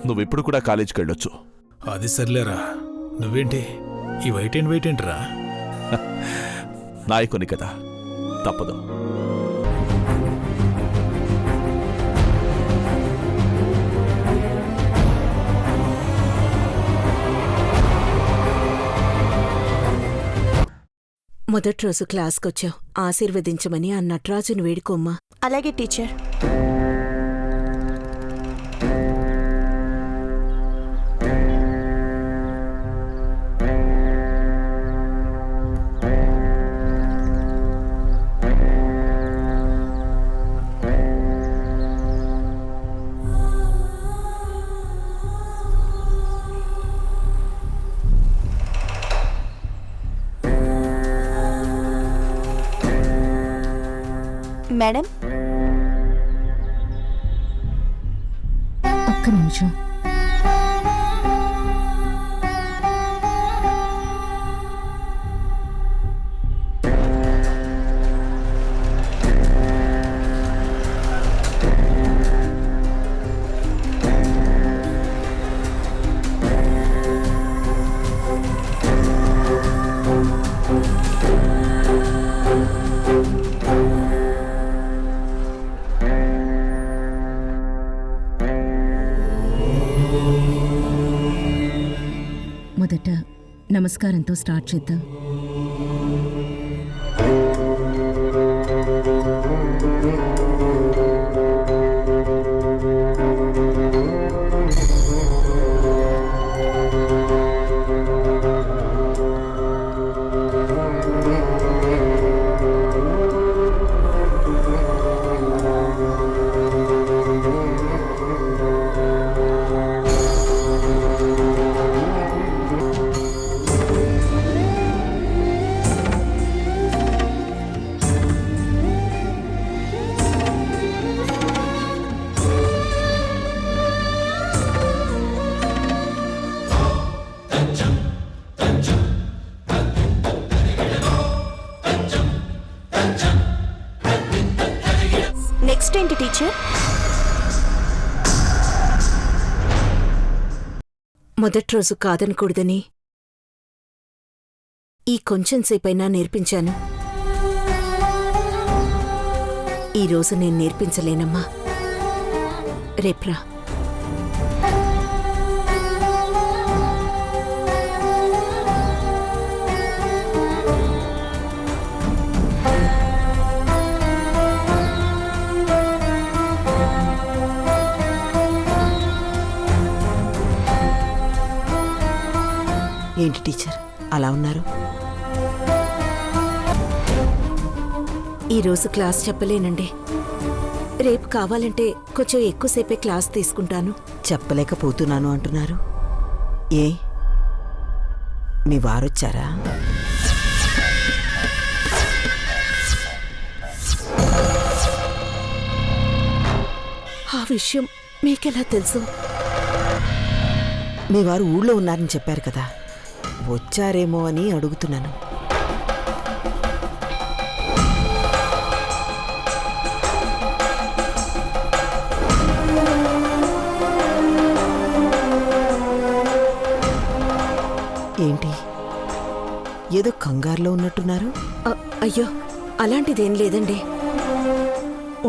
నువ్విప్పుడు కూడా కాలేజీకి వెళ్ళొచ్చు. అది సర్లేరా, నువ్వేంటి ఈ వైట్ అండ్ వైట్ ఏంట్రా? నాయకుని కదా, తప్పదు. మొదటి రోజు క్లాస్కొచ్చావు, ఆశీర్వదించమని ఆ నటరాజును వేడుకోమ్మా. అలాగే టీచర్. మేడం, ఒక్క నిమిషం. మొదట నమస్కారంతో స్టార్ట్ చేద్దాం. నెక్స్ట్ ఏంటి టీచర్? మొదటి రోజు కాదనకూడదని ఈ కొంచెం సేపైనా నేర్పించాను. ఈరోజు నేను నేర్పించలేనమ్మా, రేప్రా. ఏంటి టీచర్ అలా ఉన్నారు? ఈరోజు క్లాస్ చెప్పలేనండి. రేపు కావాలంటే కొంచెం ఎక్కువసేపే క్లాస్ తీసుకుంటాను. చెప్పలేకపోతున్నాను అంటున్నారు. ఏ మీ వారొచ్చారా? ఆ విషయం మీకెలా తెలుసు? మీ వారు ఊళ్ళో ఉన్నారని చెప్పారు కదా, వచ్చారేమో అని అడుగుతున్నాను. ఏంటి ఏదో కంగారులో ఉన్నట్టున్నారు? అయ్యో అలాంటిదేం లేదండి,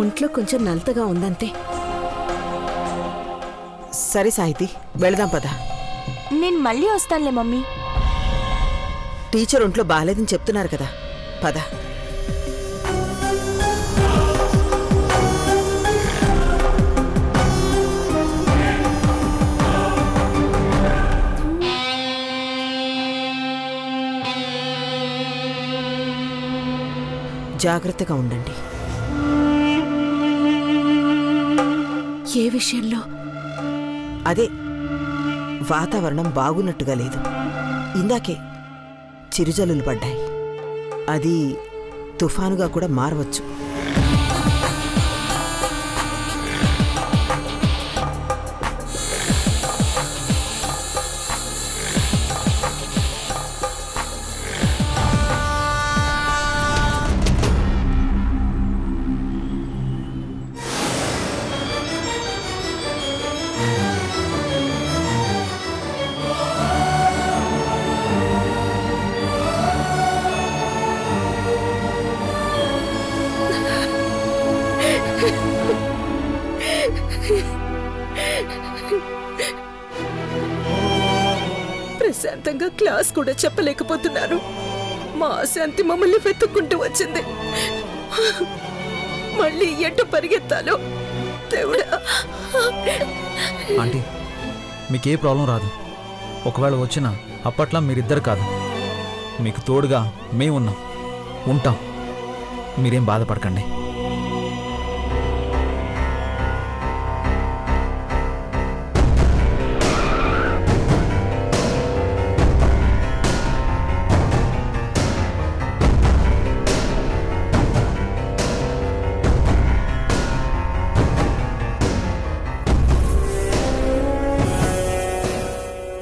ఒంట్లో కొంచెం నలతగా ఉందంతే. సరే సాహితి, వెళదాం పద. నేను మళ్ళీ వస్తానులే మమ్మీ. టీచర్ ఒంట్లో బాగాలేదని చెప్తున్నారు కదా, పద. జాగ్రత్తగా ఉండండి. ఏ విషయంలో? అదే వాతావరణం బాగున్నట్టుగా లేదు. ఇందాకే చిరుజల్లులు పడ్డాయి. అది తుఫానుగా కూడా మారవచ్చు. ప్రశాంతంగా క్లాస్ కూడా చెప్పలేకపోతున్నాను. మా శాంతి మమ్మల్ని వెతుక్కుంటూ వచ్చింది. మళ్ళీ ఎటు పరిగెత్తాలో దేవుడా. ఆంటీ మీకే ప్రాబ్లం రాదు. ఒకవేళ వచ్చినా అప్పట్లా మీరిద్దరు కాదు, మీకు తోడుగా మేమున్నాం, ఉంటాం. మీరేం బాధపడకండి.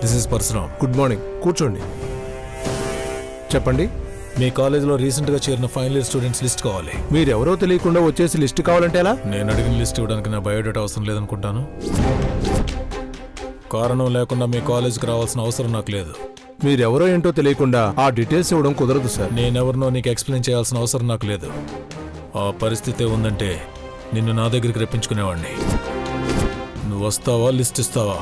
This is Parashuram. Good morning, కూర్చోండి. చెప్పండి, మీ కాలేజీలో రీసెంట్గా చేరిన ఫైనల్ ఇయర్ స్టూడెంట్స్ లిస్ట్ కావాలి. మీరెవరో తెలియకుండా వచ్చేసి లిస్ట్ కావాలంటే ఎలా? నేను అడిగిన లిస్ట్ ఇవ్వడానికి నా బయోడేటా అవసరం లేదనుకుంటాను. కారణం లేకుండా మీ కాలేజీకి రావాల్సిన అవసరం నాకు లేదు. మీరెవరో ఏంటో తెలియకుండా ఆ డీటెయిల్స్ ఇవ్వడం కుదరదు సార్. నేనెవరినో నీకు ఎక్స్ప్లెయిన్ చేయాల్సిన అవసరం నాకు లేదు. ఆ పరిస్థితి ఉందంటే నిన్ను నా దగ్గరికి రప్పించుకునేవాడిని. నువ్వు వస్తావా, లిస్ట్ ఇస్తావా?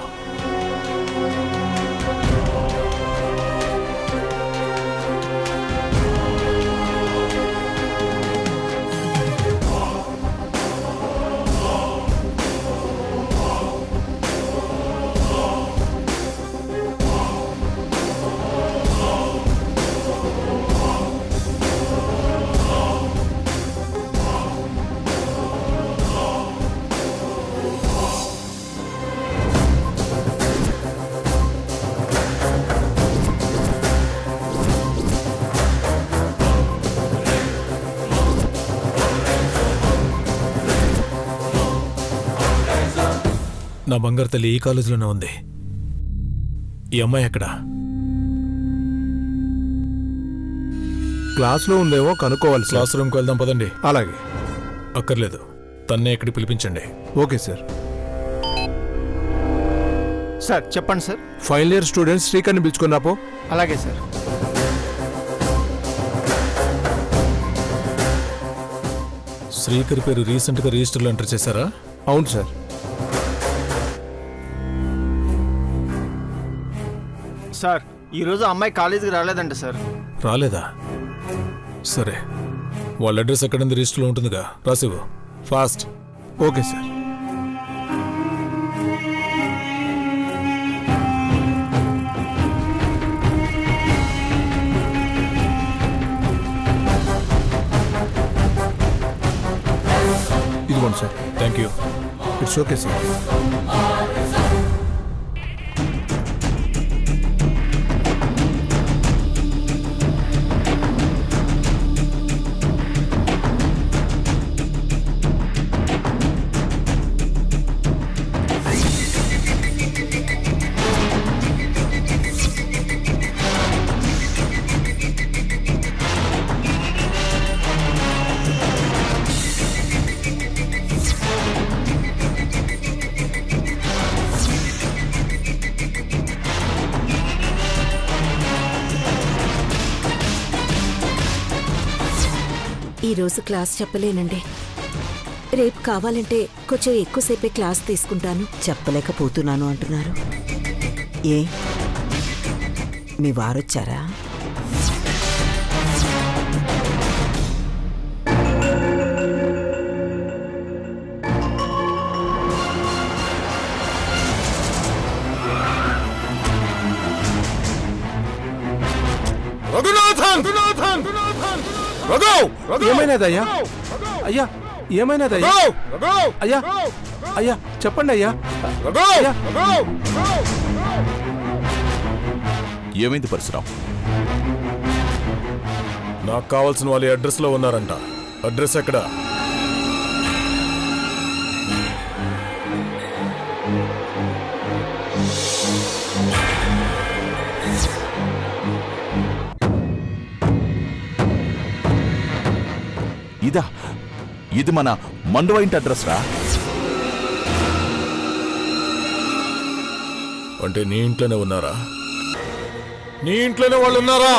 నా బంగారు తల్లి ఈ కాలేజీలోనే ఉంది. ఈ అమ్మాయి ఎక్కడా? క్లాస్లో ఉందేమో కనుక్కోవాలి సార్. క్లాస్ రూమ్కి వెళ్దాం పదండి. అలాగే. అక్కర్లేదు, తన్నే ఎక్కడికి పిలిపించండి. Okay sir. సార్ చెప్పండి సార్. ఫైనల్ ఇయర్ స్టూడెంట్స్ శ్రీకర్ని పిలుచుకున్నాపో. అలాగే సార్. శ్రీకర్ పేరు రీసెంట్గా రిజిస్టర్లో ఎంటర్ చేశారా? అవును సార్. సార్ ఈరోజు అమ్మాయి కాలేజీకి రాలేదంట సార్. రాలేదా? సరే, వాళ్ళ అడ్రస్ ఎక్కడుంది రిజిస్టర్లో ఉంటుందిగా, రాసివ్వు ఫాస్ట్. Okay sir. ఇదిగోండి sir. Thank you. It's okay sir. ఈరోజు క్లాస్ చెప్పలేనండి. రేపు కావాలంటే కొంచెం ఎక్కువసేపే క్లాస్ తీసుకుంటాను. చెప్పలేకపోతున్నాను అంటున్నారు. ఏ మీ వారొచ్చారా? ఏమైనదయ్యా? అయ్యా ఏమైనదయ్యా? అయ్యా అయ్యా చెప్పండి అయ్యా. అయ్యా. ఏమైంది పరశురామ్? నాకు కావాల్సిన వాళ్ళు అడ్రస్లో ఉన్నారంట. అడ్రస్ ఎక్కడ? ఇదా? ఇది మన మండువా ఇంటి అడ్రస్ రా. అంటే నీ ఇంట్లోనే ఉన్నారా? నీ ఇంట్లోనే వాళ్ళు ఉన్నారా?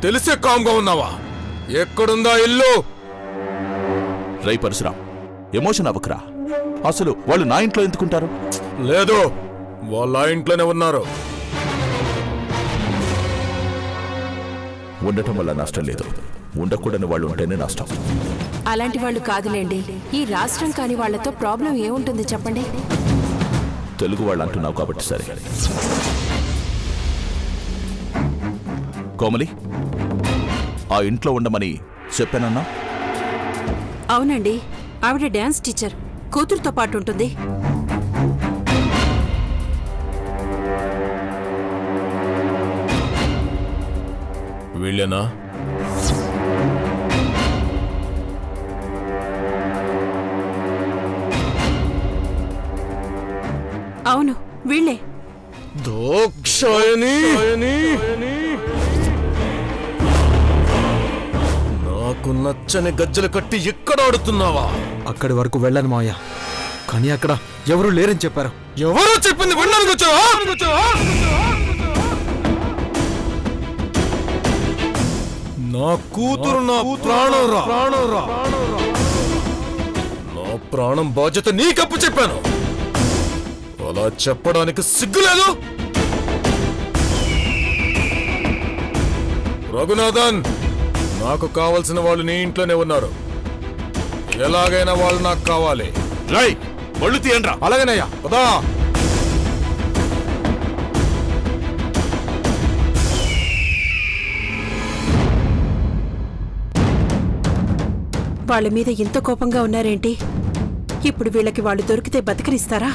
తెలిసే కామ్గా ఉన్నావా? ఎక్కడుందా ఇల్లు? రై పరశురాం, ఎమోషన్ అవ్వకరా. అసలు వాళ్ళు నా ఇంట్లో ఎందుకుంటారు? లేదు, వాళ్ళ ఇంట్లోనే ఉన్నారు. ఉండటం వల్ల నష్టం లేదు, ఉండకూడని వాళ్ళు ఉంటేనే నష్టం. అలాంటి వాళ్ళు కాదులేండి. ఈ రాష్ట్రం కాని వాళ్లతో ప్రాబ్లం ఏముంటుంది చెప్పండి. తెలుగు వాళ్ళు అంటున్నావు కాబట్టి సరే. కోమలి, ఆ ఇంట్లో ఉండమని చెప్పానన్నా? అవునండి, ఆవిడ డాన్స్ టీచర్, కూతురుతో పాటు ఉంటుంది. వీళ్ళేనా? అవును, వీళ్ళే. దోక్షాయని, నాకు నచ్చని గజ్జలు కట్టి ఎక్కడ ఆడుతున్నావా? అక్కడి వరకు వెళ్ళను మావయ్య, కానీ అక్కడ ఎవరు లేరని చెప్పారు. ఎవరో చెప్పింది వినడానికి వచ్చావా? నా కూతురు నా ప్రాణం రా. నా ప్రాణం బాధ్యత నీకప్పు చెప్పాను, అలా చెప్పడానికి సిగ్గులేదు? రఘునాథన్, నాకు కావలసిన వాళ్ళు నీ ఇంట్లోనే ఉన్నారు. ఎలాగైనా వాళ్ళు నాకు కావాలి. రై ఒళ్ళు తీయండ్రా. అలాగేనయ్యా, పదా. వాళ్ళ మీద ఇంత కోపంగా ఉన్నారేంటి? ఇప్పుడు వీళ్ళకి వాళ్ళు దొరికితే బతికరిస్తారా?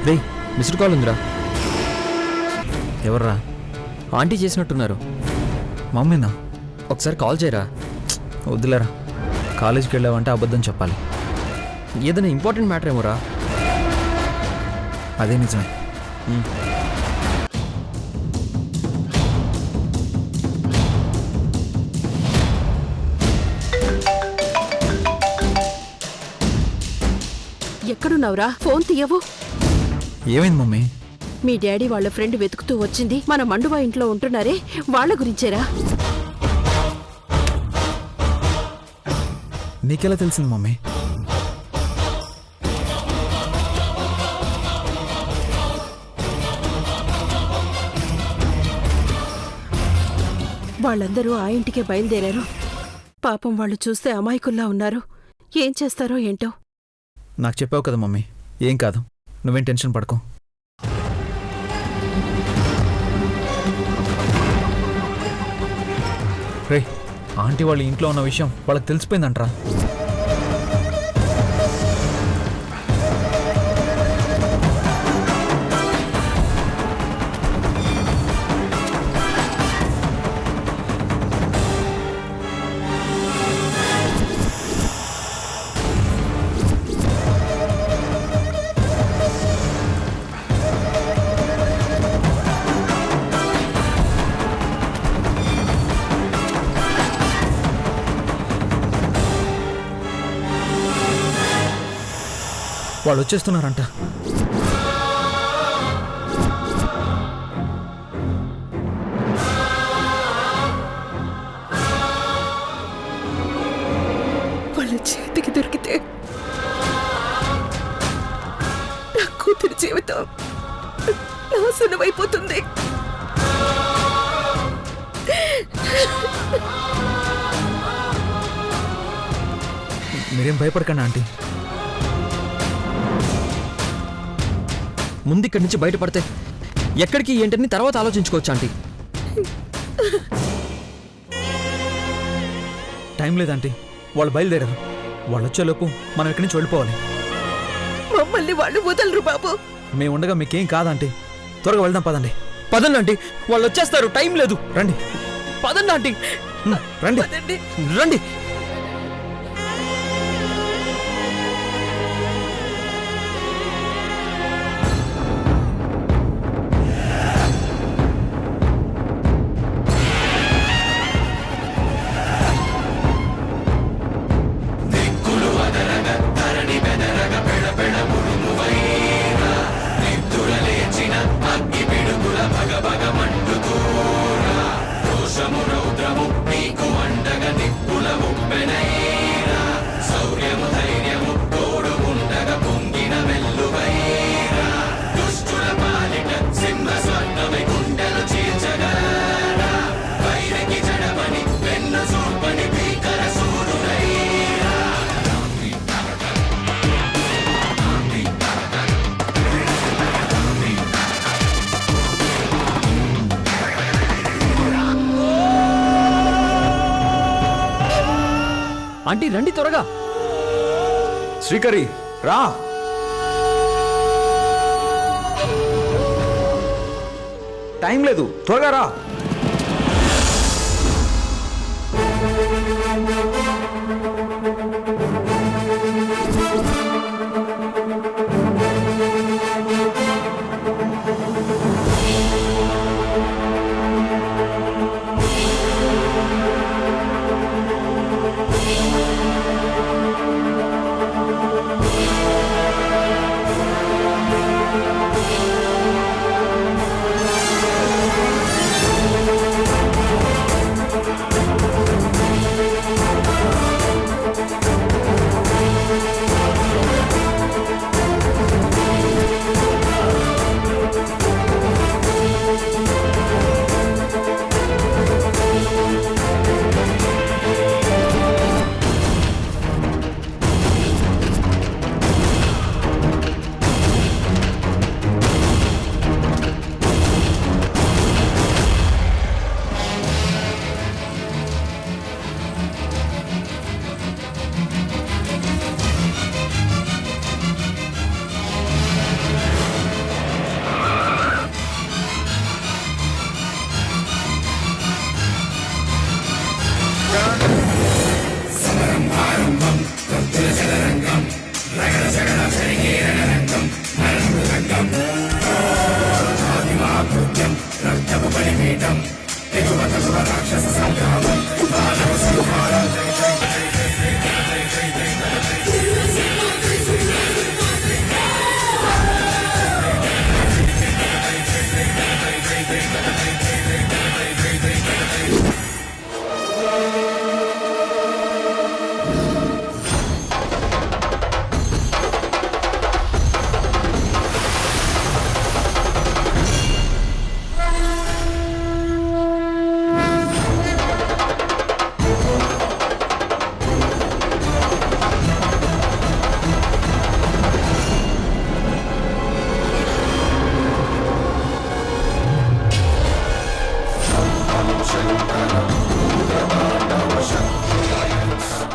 రే, మిస్డ్ కాల్ ఉందిరా. ఎవర్రా? ఆంటీ చేసినట్టున్నారు. మమ్మీనా? ఒకసారి కాల్ చేయరా. వద్దులేరా, కాలేజీకి వెళ్ళావంటే అబద్ధం చెప్పాలి. ఏదైనా ఇంపార్టెంట్ మ్యాటర్ ఏమోరా. అదే నిజమే. ఎక్కడున్నావురా? ఫోన్ తీయవు. ఏమైంది మమ్మీ? మీ డాడీ వాళ్ళ ఫ్రెండ్ వెతుకుతూ వచ్చింది. మన మండువా ఇంట్లో ఉంటున్నారే, వాళ్ళ గురించేరా. నీకెలా తెలిసింది మమ్మీ? వాళ్ళందరూ ఆ ఇంటికే బయలుదేరారు. పాపం వాళ్ళు చూస్తే అమాయకుల్లా ఉన్నారు. ఏం చేస్తారో ఏంటో. నాకు చెప్పావు కదా మమ్మీ, ఏం కాదు, నువ్వేం టెన్షన్ పడకో. రే, ఆంటీ వాళ్ళ ఇంట్లో ఉన్న విషయం వాళ్ళకి తెలిసిపోయిందంట్రా. వాళ్ళు వచ్చేస్తున్నారంట. చేతికి దొరికితే నా కూతురి జీవితం నాశనమైపోతుంది. మీరేం భయపడకండి ఆంటీ. ముందు ఇక్కడి నుంచి బయటపడితే ఎక్కడికి ఏంటని తర్వాత ఆలోచించుకోవచ్చు ఆంటీ. టైం లేదంటీ, వాళ్ళు బయలుదేరారు. వాళ్ళు వచ్చేలోపు మనం ఇక్కడి నుంచి వెళ్ళిపోవాలి. మమ్మల్ని వాళ్ళు వదలరు బాబు. మేము ఉండగా మీకేం కాదంటీ. త్వరగా వెళ్దాం పదండి. పదండి ఆంటీ, వాళ్ళు వచ్చేస్తారు. టైం లేదు. రండి పదండి ఆంటీ. రండి రండి. ఆంటీ రండి త్వరగా. శ్రీకరి రా. టైం లేదు, త్వరగా రా.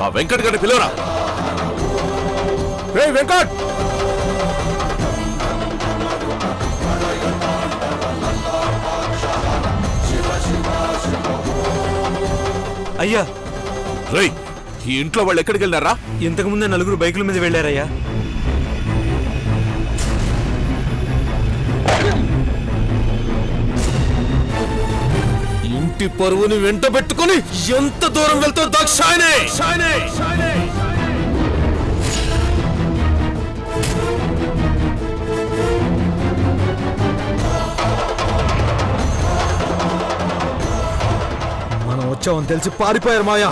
ఆ వెంకట్ గారిని పిలవరా. రే వెంకట్, అయ్యా. రేయ్, ఈ ఇంట్లో వాళ్ళు ఎక్కడికి వెళ్ళారా? ఇంతకు ముందే 4 బైకుల మీద వెళ్ళారయ్యా. ఇంటి పరువుని వెంట పెట్టుకుని ఎంత దూరం వెళ్తావు దాక్షాయనే? మనం వచ్చామని తెలిసి పారిపోయారు మాయా.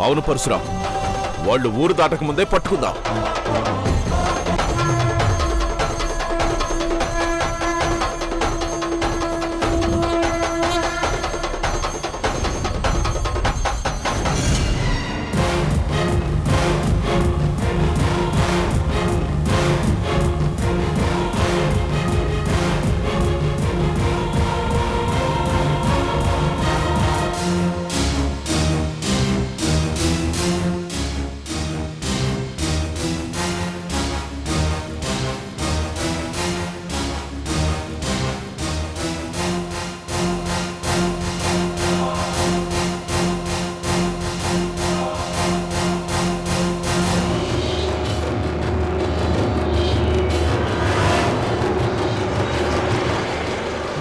అవును పరశురాం, వాళ్ళు ఊరు దాటక ముందే పట్టుకుందాం.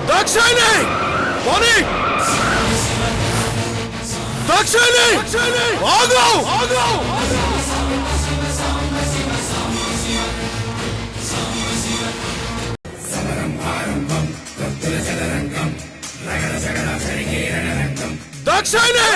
దాక్షాయణి! పోనీ! దాక్షాయణి! ఆగు! దాక్షాయణి!